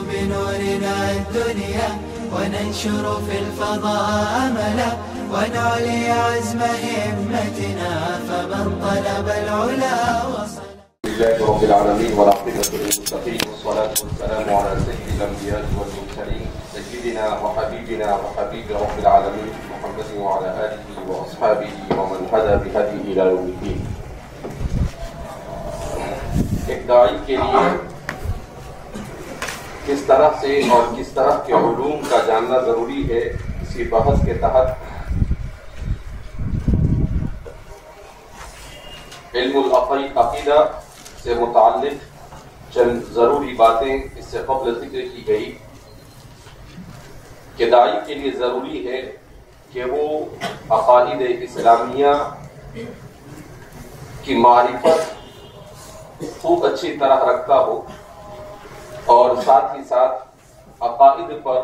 بنورنا الدنيا وننشر في الفضاء أملا ونعلي عزم همتنا فمن طلب العلا وصل. لله رب العالمين والعاقبة للمتقين والصلاة والسلام على سيد الأنبياء والمرسلين سيدنا وحبيبنا وحبيب رب العالمين محمد وعلى آله وأصحابه ومن هدى بهديه إلى يوم الدين. ایک داعی کے لیے کس طرح سے اور کس طرح کے علوم کا جاننا ضروری ہے، اسی بحث کے تحت علم العقیدہ سے متعلق چند ضروری باتیں اس سے قبل ذکر کی گئی کہ داعی کے لیے ضروری ہے کہ وہ عقائد اسلامیہ کی معرفت خوب اچھی طرح رکھتا ہو اور ساتھ ہی ساتھ عقائد پر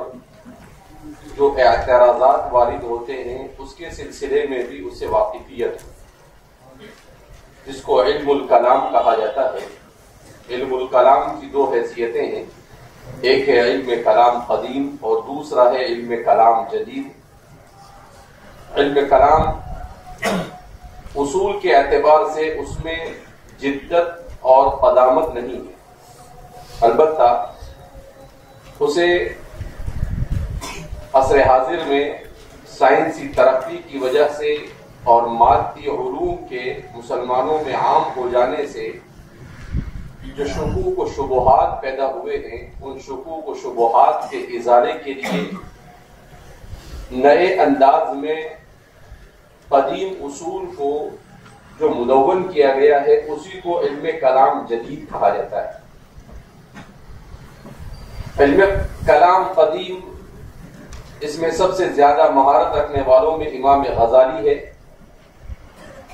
جو اعتراضات وارد ہوتے ہیں اس کے سلسلے میں بھی اسے واقفیت ہو، جس کو علم الکلام کہا جاتا ہے۔ علم الکلام کی دو حیثیتیں ہیں، ایک ہے علم کلام قدیم اور دوسرا ہے علم کلام جدید۔ علم کلام اصول کے اعتبار سے اس میں جدت اور قدامت نہیں ہے، البتہ اسے عصر حاضر میں سائنسی ترقی کی وجہ سے اور مادی علوم کے مسلمانوں میں عام ہو جانے سے جو شکوک و شبہات پیدا ہوئے ہیں، ان شکوک و شبہات کے ازالے کے لیے نئے انداز میں قدیم اصول کو جو مدون کیا گیا ہے اسی کو علم کلام جدید کہا جاتا ہے۔ علم کلام قدیم، اس میں سب سے زیادہ مہارت رکھنے والوں میں امام غزالی ہے،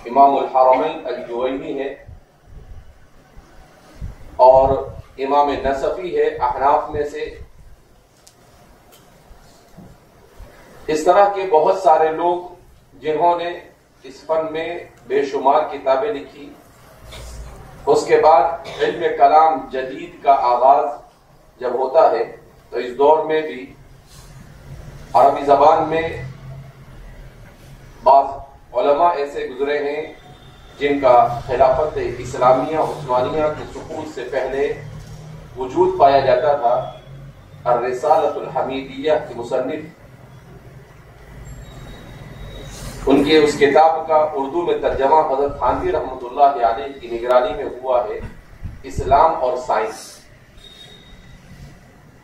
امام الحرمین الجوینی ہے اور امام نصفی ہے احناف میں سے۔ اس طرح کے بہت سارے لوگ جنہوں نے اس فن میں بے شمار کتابیں لکھی۔ اس کے بعد علم کلام جدید کا آغاز جب ہوتا ہے تو اس دور میں بھی عربی زبان میں بعض علماء ایسے گزرے ہیں جن کا خلافت اسلامیہ عثمانیہ کے سقوط سے پہلے وجود پایا جاتا تھا۔ الرسالۃ الحمیدیہ کے مصنف، ان کے اس کتاب کا اردو میں ترجمہ حضرت تھانوی رحمۃ اللہ علیہ کی نگرانی میں ہوا ہے، اسلام اور سائنس،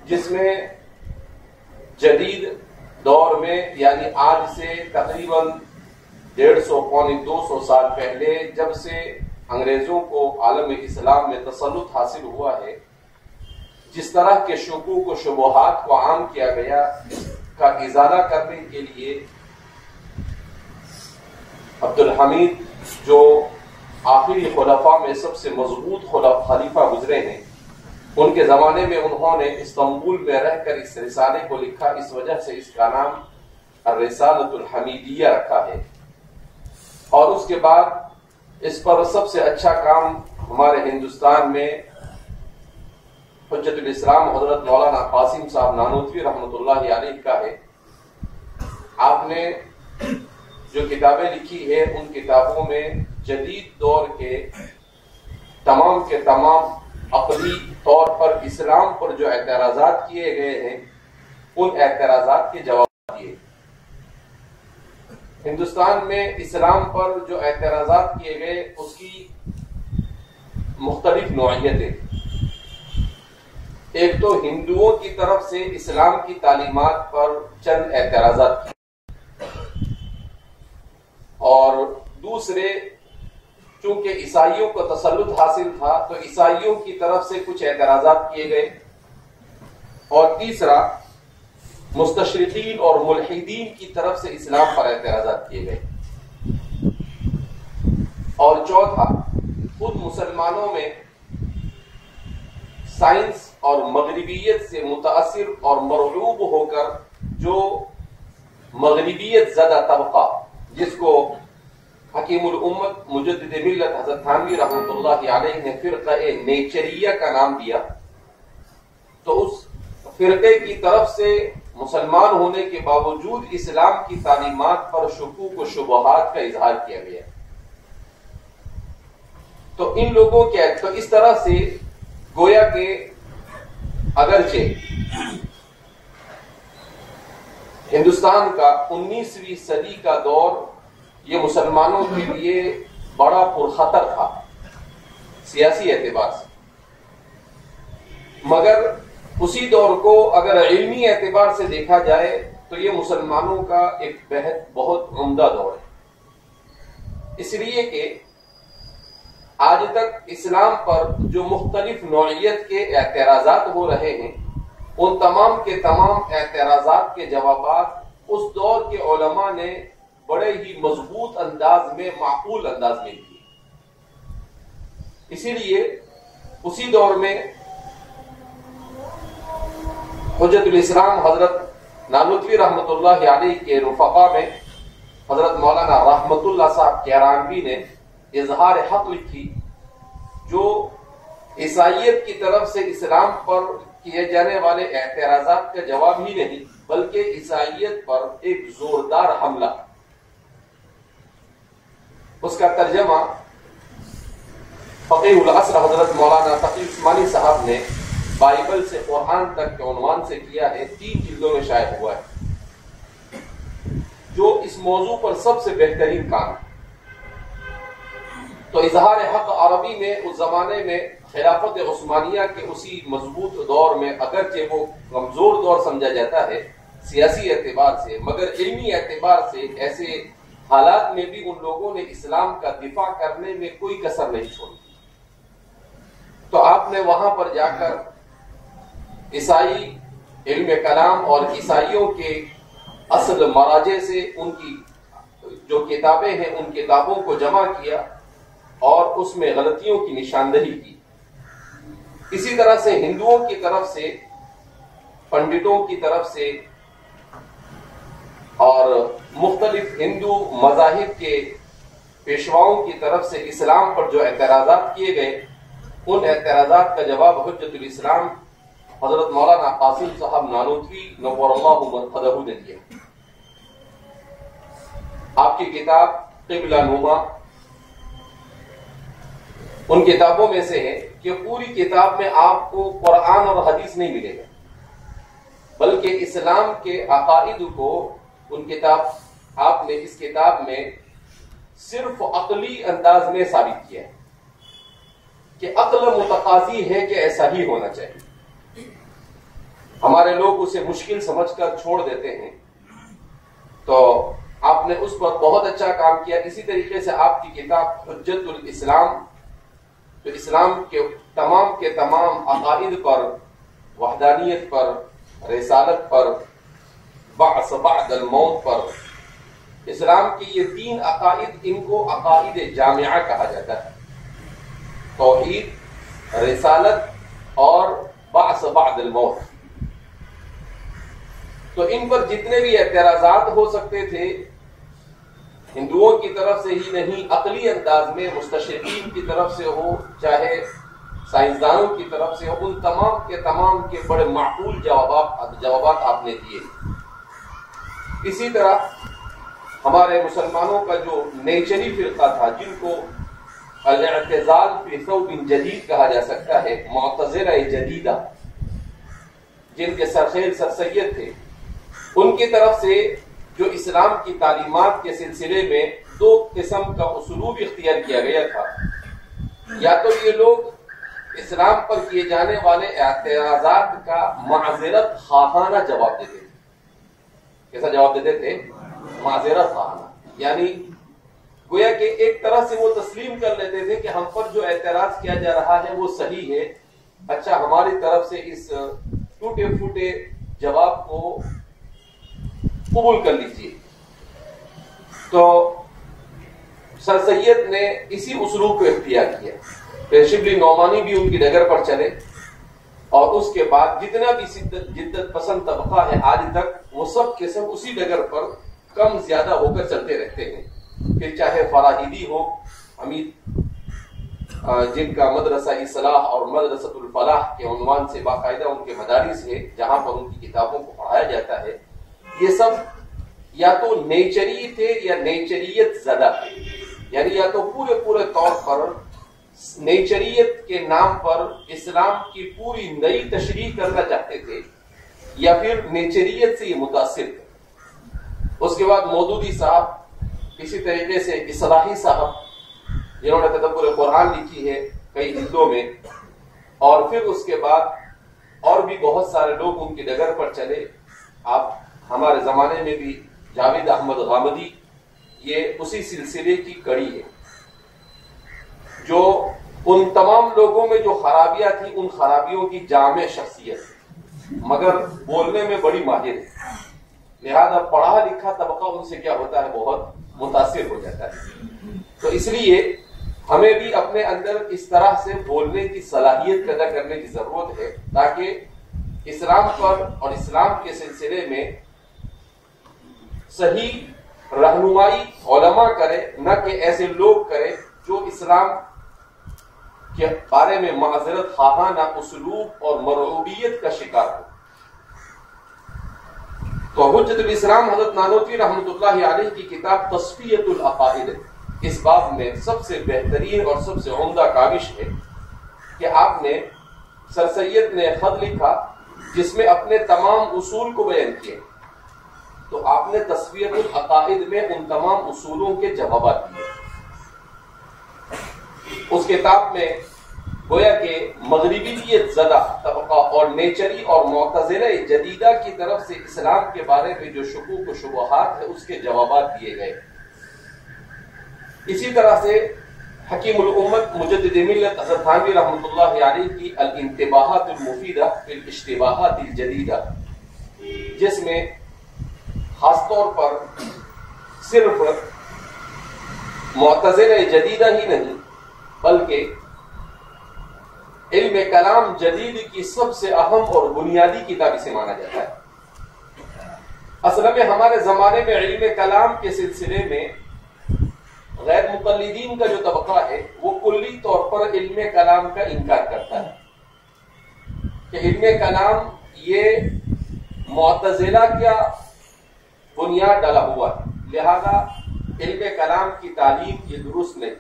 جس میں جدید دور میں یعنی آج سے تقریباً 150-200 سال پہلے جب سے انگریزوں کو عالم اسلام میں تسلط حاصل ہوا ہے، جس طرح کے شکوک و شبہات کو عام کیا گیا، اس کا ازالہ کرنے کے لیے عبد الحمید جو آخری خلفاء میں سب سے مضبوط خلیفہ گزرے ہیں، ان کے زمانے میں انہوں نے استنبول میں رہ کر اس رسالے کو لکھا، اس وجہ سے اس کا نام الرسالۃ الحمیدیہ رکھا ہے۔ اور اس کے بعد اس پر سب سے اچھا کام ہمارے ہندوستان میں حجت الاسلام حضرت مولانا قاسم صاحب نانوتوی رحمۃ اللہ علیہ کا ہے۔ آپ نے جو کتابیں لکھی ہے ان کتابوں میں جدید دور کے تمام کے تمام عقلی طور پر اسلام پر جو اعتراضات کیے گئے ہیں ان اعتراضات کے جواب دیے۔ ہندوستان میں اسلام پر جو اعتراضات کیے گئے اس کی مختلف نوعیتیں، ایک تو ہندوؤں کی طرف سے اسلام کی تعلیمات پر چند اعتراضات کیے، اور دوسرے چونکہ عیسائیوں کو تسلط حاصل تھا تو عیسائیوں کی طرف سے کچھ اعتراضات کیے گئے، اور تیسرا مستشرقین اور ملحدین کی طرف سے اسلام پر اعتراضات کیے گئے، اور چوتھا خود مسلمانوں میں سائنس اور مغربیت سے متاثر اور مرعوب ہو کر جو مغربیت زدہ طبقہ، جس کو حکیم الامت مجدد ملت حضرت تھانوی رحمۃ اللہ علیہ نے فرقہ نیچریہ کا نام دیا، تو اس فرقے کی طرف سے مسلمان ہونے کے باوجود اسلام کی تعلیمات پر شکوک و شبہات کا اظہار کیا گیا. تو ان لوگوں کے تو اس طرح سے گویا کہ اگرچہ ہندوستان کا 19ویں صدی کا دور یہ مسلمانوں کے لیے بڑا پرخطر تھا سیاسی اعتبار سے، مگر اسی دور کو اگر علمی اعتبار سے دیکھا جائے تو یہ مسلمانوں کا ایک بہت عمدہ دور ہے، اس لیے کہ آج تک اسلام پر جو مختلف نوعیت کے اعتراضات ہو رہے ہیں ان تمام کے تمام اعتراضات کے جوابات اس دور کے علماء نے بڑے ہی مضبوط انداز میں، معقول انداز میں دیے. اسی لیے اسی دور میں حجت الاسلام حضرت نانوتوی رحمت اللہ علیہ کے رفقا میں حضرت مولانا رحمت اللہ صاحب کیرانوی نے اظہار حق لکھی، جو عیسائیت کی طرف سے اسلام پر کیے جانے والے اعتراضات کا جواب ہی نہیں بلکہ عیسائیت پر ایک زوردار حملہ. اس کا ترجمہ فقیہ العصر حضرت مولانا تقی عثمانی صاحب نے بائبل سے قرآن تک کے عنوان سے کیا ہے، 3 جلدوں میں شائع ہوا ہے، جو اس موضوع پر سب سے بہترین کام ہے. تو اظہار حق عربی میں اس زمانے میں خلافت عثمانیہ کے اسی مضبوط دور میں اگرچہ وہ کمزور دور سمجھا جاتا ہے سیاسی اعتبار سے، مگر علمی اعتبار سے ایسے حالات میں بھی ان لوگوں نے اسلام کا دفاع کرنے میں کوئی کسر نہیں چھوڑی. تو آپ نے وہاں پر جا کر عیسائی علم کلام اور عیسائیوں کے اصل مراجع سے ان کی جو کتابیں ہیں ان کتابوں کو جمع کیا اور اس میں غلطیوں کی نشاندہی کی. اسی طرح سے ہندوؤں کی طرف سے، پنڈتوں کی طرف سے اور مختلف ہندو مذاہب کے پیشواؤں کی طرف سے اسلام پر جو اعتراضات کیے گئے ان اعتراضات کا جواب حجت الاسلام حضرت مولانا قاسم صاحب نانوتوی نور اللہ مرقدہ نے دیا. آپ کی کتاب قبلہ نما ان کتابوں میں سے ہے کہ پوری کتاب میں آپ کو قرآن اور حدیث نہیں ملے گا بلکہ اسلام کے عقائد کو آپ نے اس کتاب میں صرف عقلی انداز میں ثابت کیا ہے کہ عقل متقاضی ہے کہ ایسا ہی ہونا چاہیے. ہمارے لوگ اسے مشکل سمجھ کر چھوڑ دیتے ہیں، تو آپ نے اس پر بہت اچھا کام کیا. اسی طریقے سے آپ کی کتاب حجت الاسلام تو اسلام کے تمام عقائد پر، وحدانیت پر، رسالت پر، بعث بعد الموت پر، اسلام کی یہ 3 عقائد ان کو عقائد جامعہ کہا جاتا ہے، توحید، رسالت اور بعث بعد الموت. تو ان پر جتنے بھی اعتراضات ہو سکتے تھے ہندوؤں کی طرف سے ہی نہیں، عقلی انداز میں مستشرقین کی طرف سے ہو چاہے سائنسدانوں کی طرف سے ہو، ان تمام کے بڑے معقول جوابات آپ نے دیے. اسی طرح ہمارے مسلمانوں کا جو نیچری فرقہ تھا جن کو الاعتزال فی ثوب جدید کہا جا سکتا ہے، معتزلہ جدیدہ، جن کے سرخیل سر سید تھے، ان کی طرف سے جو اسلام کی تعلیمات کے سلسلے میں 2 قسم کا اسلوب اختیار کیا گیا تھا. یا تو یہ لوگ اسلام پر کیے جانے والے اعتراضات کا معذرت خواہانہ جواب دیتے تھے. کیسا جواب دیتے تھے؟ معذرت خواہانہ، یعنی گویا کہ ایک طرح سے وہ تسلیم کر لیتے تھے کہ ہم پر جو اعتراض کیا جا رہا ہے وہ صحیح ہے، اچھا ہماری طرف سے اس ٹوٹے پھوٹے جواب کو قبول کر لیجیے. تو سر سید نے اسی اسلوب کو اختیار کیا. پھر شبلی نعمانی بھی ان کی ڈگر پر چلے اور اس کے بعد جتنا بھی جدت پسند طبقہ ہے آج تک وہ سب کے سب اسی ڈگر پر کم زیادہ ہو کر چلتے رہتے ہیں. پھر چاہے فراہیدی ہو، حمید جن کا مدرسہ اصلاح اور مدرسۃ الفلاح کے عنوان سے باقاعدہ ان کے مدارس ہے جہاں پر ان کی کتابوں کو پڑھایا جاتا ہے، یہ سب یا تو نیچری تھے یا نیچریت زدہ تھے، یعنی یا تو پورے طور پر نیچریت کے نام پر اسلام کی پوری نئی تشریح کرنا چاہتے تھے، یا پھر نیچریت سے یہ متاثر تھے۔ اس کے بعد مودودی صاحب، اسی طریقے سے اصلاحی صاحب جنہوں نے تدبر قرآن لکھی ہے کئی جلدوں میں، اور پھر اس کے بعد اور بھی بہت سارے لوگ ان کی ڈگر پر چلے۔ آپ ہمارے زمانے میں بھی جاوید احمد غامدی، یہ اسی سلسلے کی کڑی ہے، جو ان تمام لوگوں میں جو خرابیاں تھیں ان خرابیوں کی جامع شخصیت ہے، مگر بولنے میں بڑی ماہر ہے، لہذا پڑھا لکھا طبقہ ان سے کیا ہوتا ہے، بہت متاثر ہو جاتا ہے۔ تو اس لیے ہمیں بھی اپنے اندر اس طرح سے بولنے کی صلاحیت پیدا کرنے کی ضرورت ہے تاکہ اسلام پر اور اسلام کے سلسلے میں صحیح رہنمائی علماء کرے، نہ کہ ایسے لوگ کرے جو اسلام کے بارے میں معذرت خواہانہ اسلوب اور مرعوبیت کا شکار ہو۔ تو حجت الاسلام حضرت نانوتوی رحمۃ اللہ علیہ کی کتاب تصفیۃ العقائد اس باب میں سب سے بہترین اور سب سے عمدہ کاوش ہے کہ آپ نے، سر سید نے خط لکھا جس میں اپنے تمام اصول کو بیان کیے، تو آپ نے تصفیۃ العقائد میں ان تمام اصولوں کے جوابات دیے۔ اس کتاب میں گویا کہ مغربیت زدہ طبقہ اور نیچری اور معتزلہ جدیدہ کی طرف سے اسلام کے بارے میں جو شکوک و شبہات ہے اس کے جوابات دیے گئے۔ اسی طرح سے حکیم الامت مجدد ملت حضرت تھانوی رحمۃ اللہ علیہ کی الانتباہات المفیدہ فی الاشتباہات الجدیدہ، جس میں خاص طور پر صرف معتزلہ جدیدہ ہی نہیں بلکہ علم کلام جدید کی سب سے اہم اور بنیادی کتاب اسے مانا جاتا ہے۔ اصل میں ہمارے زمانے میں علم کلام کے سلسلے میں غیر مقلدین کا جو طبقہ ہے وہ کلی طور پر علم کلام کا انکار کرتا ہے کہ علم کلام یہ معتزلہ کیا بنیاد ڈالا ہوا ہے، لہذا علم کلام کی تعلیم یہ درست نہیں،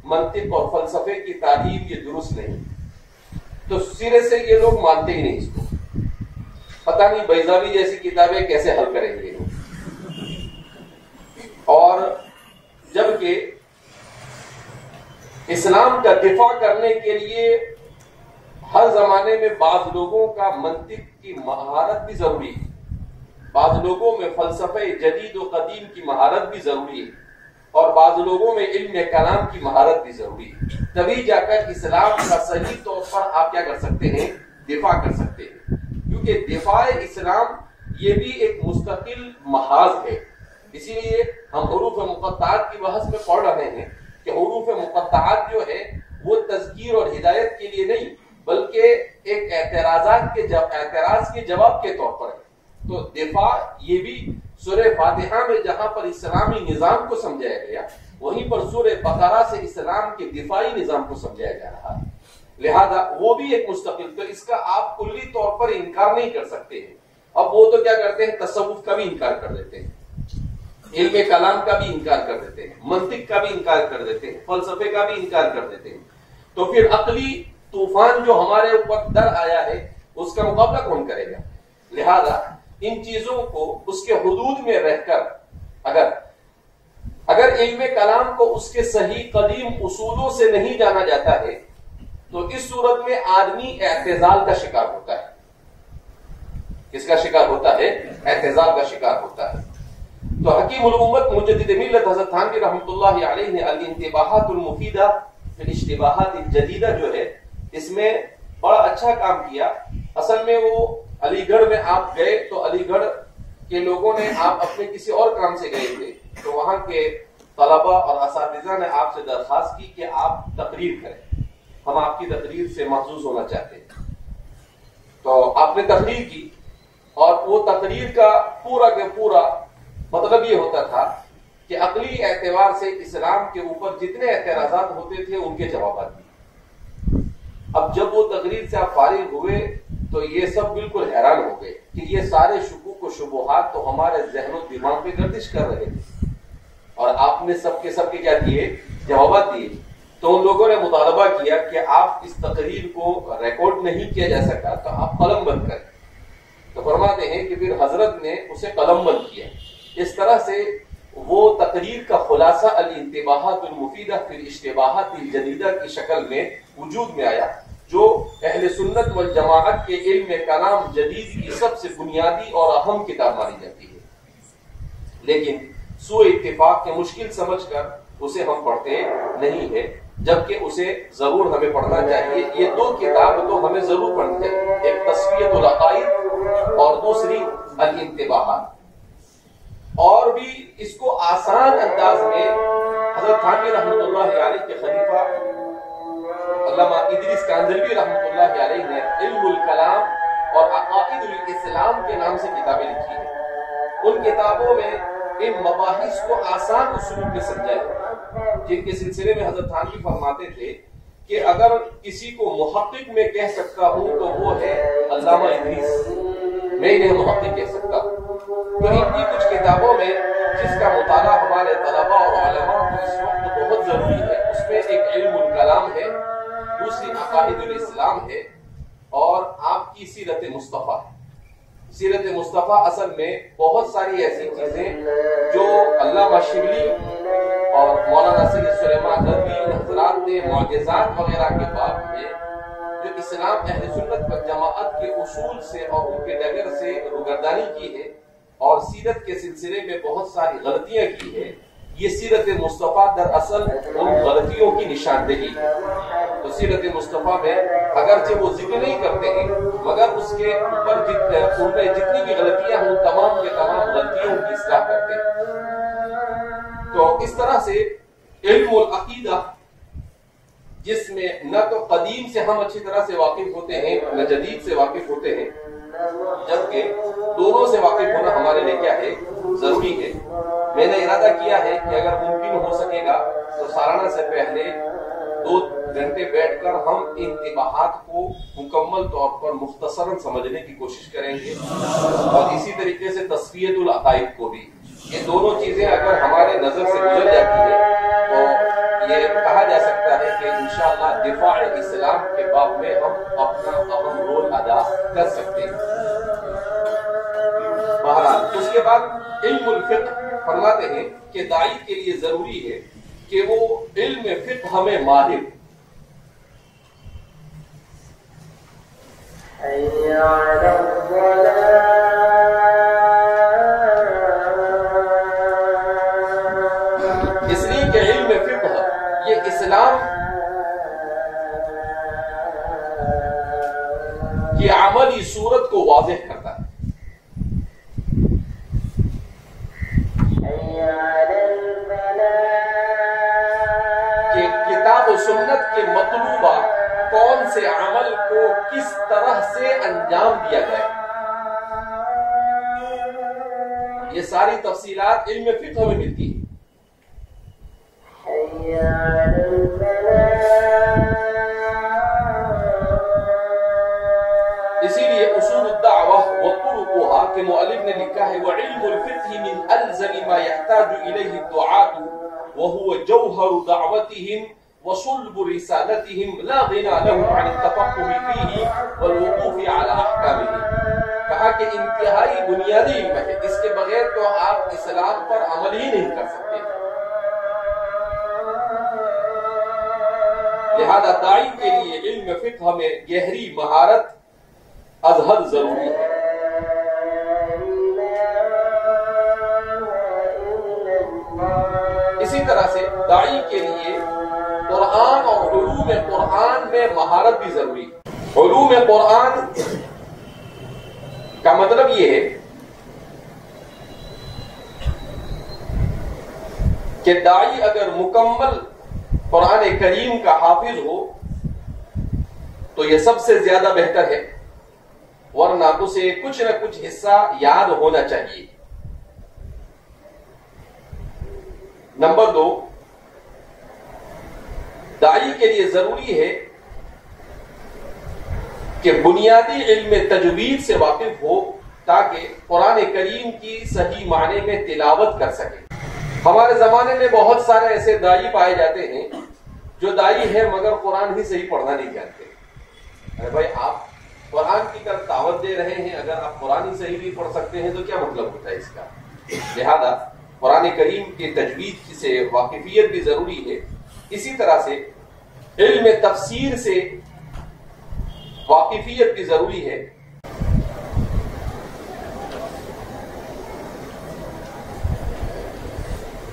منطق اور فلسفے کی تعلیم یہ درست نہیں، تو سرے سے یہ لوگ مانتے ہی نہیں اس کو۔ پتہ نہیں بیضاوی جیسی کتابیں کیسے حل کریں گے، اور جبکہ اسلام کا دفاع کرنے کے لیے ہر زمانے میں بعض لوگوں کا منطق کی مہارت بھی ضروری ہے، بعض لوگوں میں فلسفہ جدید و قدیم کی مہارت بھی ضروری ہے، اور بعض لوگوں میں علم کلام کی مہارت بھی ضروری ہے، تبھی جا کر اسلام کا صحیح طور پر آپ کیا کر سکتے ہیں، دفاع کر سکتے ہیں، کیونکہ دفاع اسلام یہ بھی ایک مستقل محاذ ہے۔ اسی لیے ہم حروف مقطعات کی بحث میں پڑھ رہے ہیں کہ حروف مقطعات جو ہے وہ تذکیر اور ہدایت کے لیے نہیں بلکہ ایک اعتراض کے جواب کے طور پر ہے۔ تو دفاع یہ بھی سورہ فاتحہ میں جہاں پر اسلامی نظام کو سمجھایا گیا، وہیں پر سورہ بقرہ سے اسلام کے دفاعی نظام کو سمجھایا جا رہا ہے، لہذا وہ بھی ایک مستقل، تو اس کا آپ کلی طور پر انکار نہیں کر سکتے ہیں۔ اب وہ تو کیا کرتے ہیں، تصوف کا بھی انکار کر دیتے ہیں، علم کلام کا بھی انکار کر دیتے ہیں، منطق کا بھی انکار کر دیتے ہیں، فلسفے کا بھی انکار کر دیتے ہیں، تو پھر عقلی طوفان جو ہمارے اوپر در آیا ہے اس کا مقابلہ کون کرے گا؟ لہذا ان چیزوں کو اس کے حدود میں رہ کر اگر علم کلام کو اس کے صحیح قدیم اصولوں سے نہیں جانا جاتا ہے تو اس صورت میں آدمی اعتزال کا شکار ہوتا ہے۔ کس کا شکار ہوتا ہے؟ اعتزال کا شکار ہوتا ہے۔ تو حکیم الامت مجدد ملت حضرت تھانوی رحمۃ اللہ علیہ نے الانتباہات المفیدہ فی الاشتباہات الجدیدہ جو ہے اس میں بڑا اچھا کام کیا۔ اصل میں وہ علی گڑھ میں آپ گئے تو علی گڑھ کے لوگوں نے، آپ اپنے کسی اور کام سے گئے تھے تو وہاں کے طلبہ اور اساتذہ نے آپ سے درخواست کی کہ آپ تقریر کریں، ہم آپ کی تقریر سے محظوظ ہونا چاہتے ہیں۔ تو آپ نے تقریر کی اور وہ تقریر کا پورا کا پورا مطلب یہ ہوتا تھا کہ عقلی اعتبار سے اسلام کے اوپر جتنے اعتراضات ہوتے تھے ان کے جوابات دیے۔ اب جب وہ تقریر سے آپ فارغ ہوئے تو یہ سب بالکل حیران ہو گئے کہ یہ سارے شکوک و شبہات تو ہمارے ذہن و دماغ پہ گردش کر رہے تھے، اور آپ نے سب کے کیا دیے؟ جوابات دیے۔ تو ان لوگوں نے مطالبہ کیا کہ آپ اس تقریر کو ریکارڈ نہیں کیا جا سکا تو آپ قلم بند کریں۔ تو فرماتے ہیں کہ پھر حضرت نے اسے قلم بند کیا۔ اس طرح سے وہ تقریر کا خلاصہ الانتباہات المفیدہ فی الاشتباہات الجدیدہ کی شکل میں وجود میں آیا، جو اہل سنت والجماعت کے علم کلام جدید کی سب سے بنیادی اور اہم کتاب مانی جاتی ہے، لیکن سوء اتفاق کے مشکل سمجھ کر اسے ہم پڑھتے نہیں ہے، جبکہ اسے ضرور ہمیں پڑھنا چاہیے۔ یہ دو کتاب تو ہمیں ضرور پڑھنی چاہیے، ایک تصفیۃ العقائد اور دوسری الانتباہات۔ اور بھی اس کو آسان انداز میں حضرت تھانوی رحمۃ اللہ علیہ کے خلیفہ علامہ ادریس کاندھلوی رحمۃ اللہ علیہ نے علم الکلام اور عقائد الاسلام کے نام سے کتابیں لکھی ہیں۔ ان کتابوں میں ان مباحث کو آسان اسلوب میں سمجھایا ہے، جن کے سلسلے میں حضرت تھانوی فرماتے تھے کہ اگر کسی کو محقق میں کہہ سکتا ہوں تو وہ ہے علامہ ادریس، میں انہیں محقق کہہ سکتا ہوں۔ تو ان کی کچھ کتابوں میں جس کا مطالعہ ہمارے طلباء اور علماء کو اس وقت بہت ضروری ہے، اس میں ایک علم الکلام ہے، دوسری عقائد الاسلام ہے، اور آپ کی سیرت مصطفیٰ ہے۔ سیرت مصطفیٰ اصل میں بہت ساری ایسی چیزیں جو علامہ شبلی اور مولانا سید سلیمان ندوی حضرات نے معجزات وغیرہ کے باب میں جو اسلام اہل سنت و جماعت کے اصول سے اور ان کے ڈگر سے روگردانی کی ہے اور سیرت کے سلسلے میں بہت ساری غلطیاں کی ہے، یہ سیرت مصطفیٰ دراصل ان غلطیوں کی نشاندہی ہے۔ تو سیرت مصطفیٰ میں اگرچہ وہ ذکر نہیں کرتے ہیں مگر اس کے اوپر ان میں جتنی بھی غلطیاں ہیں تمام کے تمام غلطیوں کی اصلاح کرتے ہیں۔ تو اس طرح سے علم العقیدہ، جس میں نہ تو قدیم سے ہم اچھی طرح سے واقف ہوتے ہیں نہ جدید سے واقف ہوتے ہیں، جبکہ دونوں سے واقف ہونا ہمارے لیے کیا ہے؟ ضروری ہے۔ میں نے ارادہ کیا ہے کہ اگر ممکن ہو سکے گا تو سالانہ سے پہلے 2 گھنٹے بیٹھ کر ہم انتباہات کو مکمل طور پر مختصراً سمجھنے کی کوشش کریں گے، اور اسی طریقے سے تصفیۃ العقائد کو بھی۔ یہ دونوں چیزیں اگر ہمارے نظر سے گزر جاتی ہے تو یہ کہا جا سکتا ہے کہ انشاءاللہ دفاع اسلام کے باب میں ہم اپنا اہم رول ادا کر سکتے ہیں۔ بہرحال اس کے بعد علم الفقہ فرماتے ہیں کہ داعی کے لیے ضروری ہے کہ وہ علم فقہ میں ماہر، اس لیے کہ علم فقہ یہ اسلام کی عملی صورت کو واضح کرتا ہے۔ کہ کتاب و سنت کے مطلوبہ کون سے عمل کو کس طرح سے انجام دیا جائے، یہ ساری تفصیلات علم فقہ میں ملتی ہیں۔ اسی لیے اصول الدعوہ وطرقها کے مؤلف نے لکھا ہے وعلم الفقہ من الزم ما يحتاج الیہ الدعاة وهو جوہر دعوتهم وصلب رسالتهم لا غنى لهم عن التفقه فيه والوقوف على احکامه۔ کہا کہ انتہائی بنیادی علم ہے، اس کے بغیر تو آپ اسلام پر عمل ہی نہیں کر سکتے۔ لہذا داعی کے لیے علم فقہ میں گہری مہارت از حد ضروری ہے۔ اسی طرح سے داعی کے لیے قرآن اور علوم قرآن میں مہارت بھی ضروری ہے۔ علوم قرآن کا مطلب یہ ہے کہ داعی اگر مکمل قرآن کریم کا حافظ ہو تو یہ سب سے زیادہ بہتر ہے، ورنہ اسے کچھ نہ کچھ حصہ یاد ہونا چاہیے۔ نمبر 2، داعی کے لیے ضروری ہے کہ بنیادی علم تجوید سے واقف ہو تاکہ قرآن کریم کی صحیح معنی میں تلاوت کر سکے۔ ہمارے زمانے میں بہت سارے ایسے داعی پائے جاتے ہیں جو داعی ہے مگر قرآن ہی صحیح پڑھنا نہیں جانتے۔ ارے بھائی، آپ قرآن کی طرف دعوت دے رہے ہیں، اگر آپ قرآن ہی صحیح نہیں پڑھ سکتے ہیں تو کیا مطلب ہوتا ہے اس کا؟ لہذا قرآن کریم کے تجوید سے واقفیت بھی ضروری ہے، اسی طرح سے علم تفسیر سے واقفیت بھی ضروری ہے۔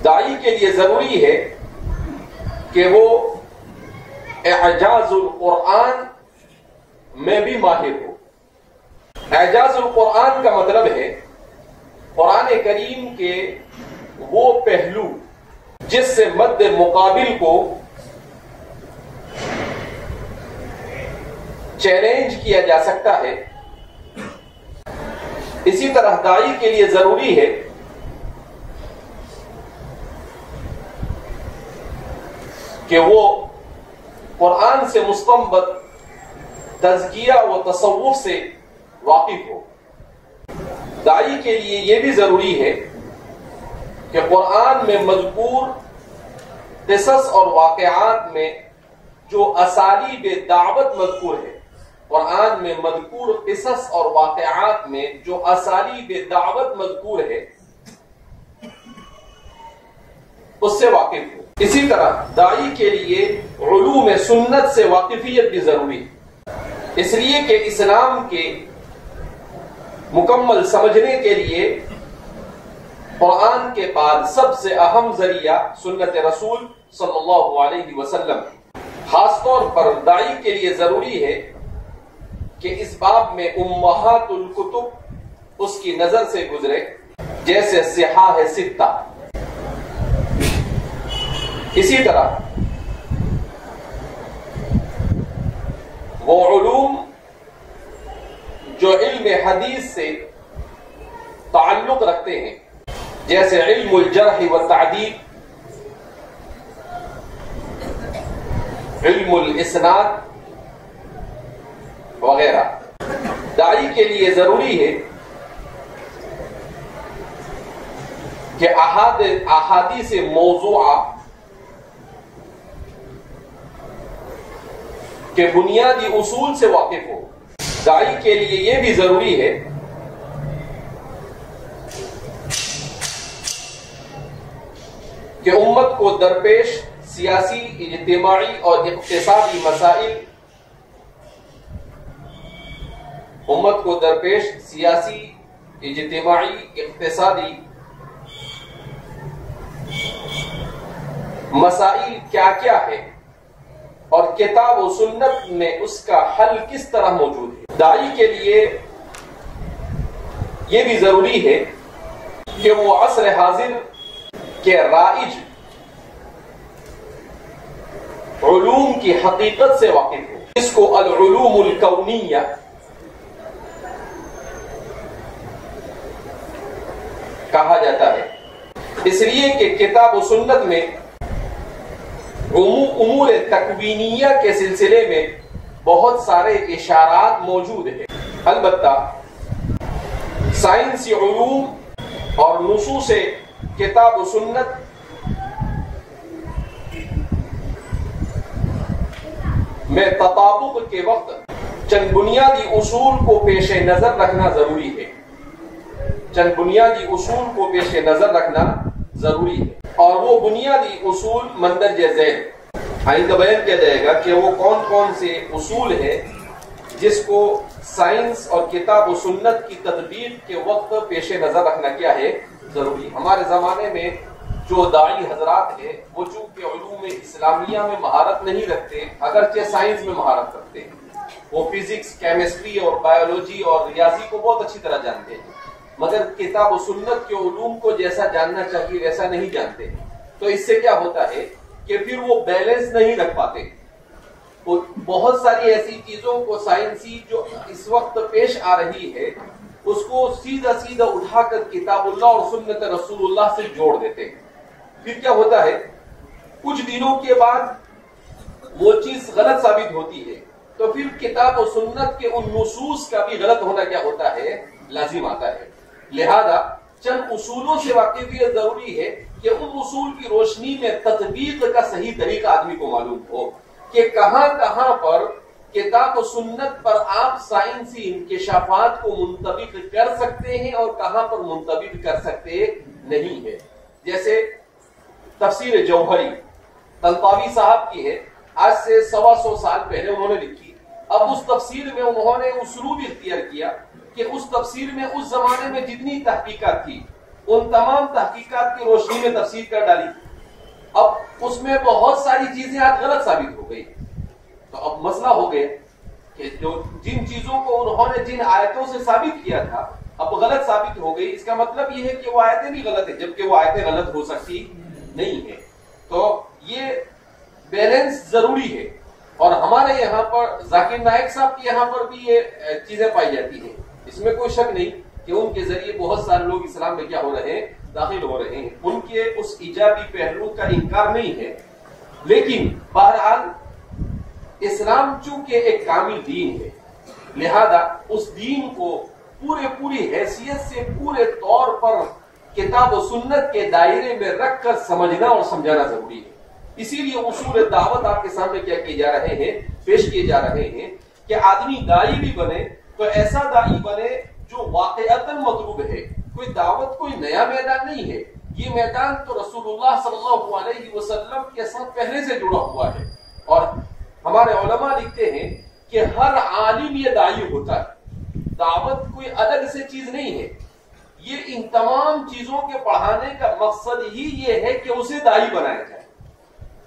داعی کے لیے ضروری ہے کہ وہ اعجاز القرآن میں بھی ماہر ہو۔ اعجاز القرآن کا مطلب ہے قرآن کریم کے وہ پہلو جس سے مد مقابل کو چیلنج کیا جا سکتا ہے۔ اسی طرح داعی کے لیے ضروری ہے کہ وہ قرآن سے مستنبط تزکیہ و تصوف سے واقف ہو۔ داعی کے لیے یہ بھی ضروری ہے کہ قرآن میں مذکور قصص اور واقعات میں جو اسالیب دعوت مذکور ہے، قرآن میں مذکور قصص اور واقعات میں جو اسالیب دعوت مذکور ہے اس سے واقف ہو۔ اسی طرح داعی کے لیے علوم سنت سے واقفیت بھی ضروری ہے، اس لیے کہ اسلام کے مکمل سمجھنے کے لیے قرآن کے بعد سب سے اہم ذریعہ سنت رسول صلی اللہ علیہ وسلم۔ خاص طور پر داعی کے لیے ضروری ہے کہ اس باب میں امہات الکتب اس کی نظر سے گزرے، جیسے صحاح ستہ۔ اسی طرح وہ علوم جو علم حدیث سے تعلق رکھتے ہیں، جیسے علم الجرح والتعدیل، علم الاسناد وغیرہ۔ داعی کے لیے ضروری ہے کہ احادیث موضوعہ کے بنیادی اصول سے واقف ہو۔ داعی کے لیے یہ بھی ضروری ہے کہ امت کو درپیش سیاسی، اجتماعی اور اقتصادی مسائل کیا کیا ہے اور کتاب و سنت میں اس کا حل کس طرح موجود ہے۔ داعی کے لیے یہ بھی ضروری ہے کہ وہ عصر حاضر کے رائج علوم کی حقیقت سے واقف ہو۔ اس کو العلوم الکونیہ کہا جاتا ہے، اس لیے کہ کتاب و سنت میں امور تکوینیہ کے سلسلے میں بہت سارے اشارات موجود ہیں۔ البتہ سائنسی علوم اور نصوص کتاب و سنت میں تطابق کے وقت چند بنیادی اصول کو پیش نظر رکھنا ضروری ہے۔ اور وہ بنیادی اصول مندرجہ ذیل آئندہ بیان کیا جائے گا کہ وہ کون کون سے اصول ہیں جس کو سائنس اور کتاب و سنت کی تطبیق کے وقت پیش نظر رکھنا کیا ہے ضروری۔ ہمارے زمانے میں جو داعی حضرات ہیں وہ چونکہ علوم اسلامیہ میں مہارت نہیں رکھتے، اگرچہ سائنس میں مہارت رکھتے ہیں، وہ فزکس، کیمسٹری اور بایولوجی اور ریاضی کو بہت اچھی طرح جانتے ہیں، مگر کتاب و سنت کے علوم کو جیسا جاننا چاہیے ویسا نہیں جانتے۔ تو اس سے کیا ہوتا ہے کہ پھر وہ بیلنس نہیں رکھ پاتے۔ بہت ساری ایسی چیزوں کو سائنسی جو اس وقت پیش آ رہی ہے اس کو سیدھا اٹھا کر کتاب اللہ اور سنت رسول اللہ سے جوڑ دیتے ہیں، پھر کیا ہوتا ہے کچھ دنوں کے بعد وہ چیز غلط ثابت ہوتی ہے تو پھر کتاب و سنت کے ان نصوص کا بھی غلط ہونا کیا ہوتا ہے لازم آتا ہے. لہذا چند اصولوں سے واقفیت ضروری ہے کہ ان اصول کی روشنی میں تطبیق کا صحیح طریقہ آدمی کو معلوم ہو کہ کہاں کہاں پر کتاب و سنت پر آپ سائنسی انکشافات کو منطبق کر سکتے ہیں اور کہاں پر منطبق کر سکتے نہیں ہے. جیسے تفسیر جوہری طنطاوی صاحب کی ہے, آج سے 125 سال پہلے انہوں نے لکھی. اب اس تفسیر میں انہوں نے اسلوب اختیار کیا کہ اس تفسیر میں اس زمانے میں جتنی تحقیقات تھی ان تمام تحقیقات کی روشنی میں تفسیر کر ڈالی. اب اس میں بہت ساری چیزیں آج غلط ثابت ہو گئی. تو اب مسئلہ ہو گیا کہ جو جن چیزوں کو انہوں نے جن آیتوں سے ثابت کیا تھا اب غلط ثابت ہو گئی. اس کا مطلب یہ ہے کہ وہ آیتیں بھی غلط ہیں جبکہ وہ آیتیں غلط ہو سکتی نہیں ہے. تو یہ بیلنس ضروری ہے. اور ہمارے یہاں پر ذاکر نائک صاحب کے یہاں پر بھی یہ چیزیں پائی جاتی ہیں. اس میں کوئی شک نہیں کہ ان کے ذریعے بہت سارے لوگ اسلام میں کیا ہو رہے ہیں داخل ہو رہے ہیں. ان کے اس ایجابی پہلو کا انکار نہیں ہے. لیکن بہرحال اسلام چونکہ ایک کامل دین ہے لہذا اس دین کو پوری حیثیت سے پورے طور پر کتاب و سنت کے دائرے میں رکھ کر سمجھنا اور سمجھانا ضروری ہے. اسی لیے اصول دعوت آپ کے سامنے کیا کیے جا رہے ہیں پیش کیے جا رہے ہیں کہ آدمی داعی بھی بنے تو ایسا داعی بنے جو واقعتاً مطلوب ہے. کوئی دعوت کوئی نیا میدان نہیں ہے. یہ میدان تو رسول اللہ صلی اللہ علیہ وسلم کے ساتھ پہلے سے جڑا ہوا ہے. اور ہمارے علماء لکھتے ہیں کہ ہر عالم یہ داعی ہوتا ہے. دعوت کوئی الگ سے چیز نہیں ہے. یہ ان تمام چیزوں کے پڑھانے کا مقصد ہی یہ ہے کہ اسے داعی بنایا جائے.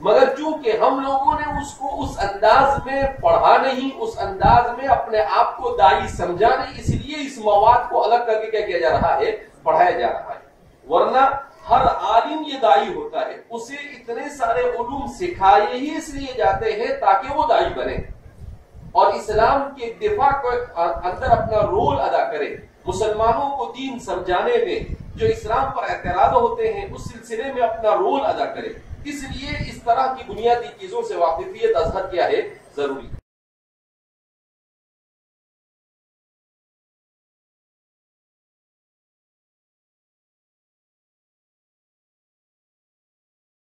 مگر چونکہ ہم لوگوں نے اس کو اس انداز میں پڑھا نہیں, اس انداز میں اپنے آپ کو داعی سمجھا نہیں, اس لیے اس مواد کو الگ کر کے کیا کیا جا رہا ہے پڑھایا جا رہا ہے. ورنہ ہر عالم یہ داعی ہوتا ہے. اسے اتنے سارے علوم سکھائے ہی اس لیے جاتے ہیں تاکہ وہ داعی بنے اور اسلام کے دفاع کو اندر اپنا رول ادا کرے. مسلمانوں کو دین سمجھانے میں جو اسلام پر اعتراض ہوتے ہیں اس سلسلے میں اپنا رول ادا کرے. اس لیے اس طرح کی بنیادی چیزوں سے واقفیت اظہار کیا ہے ضروری.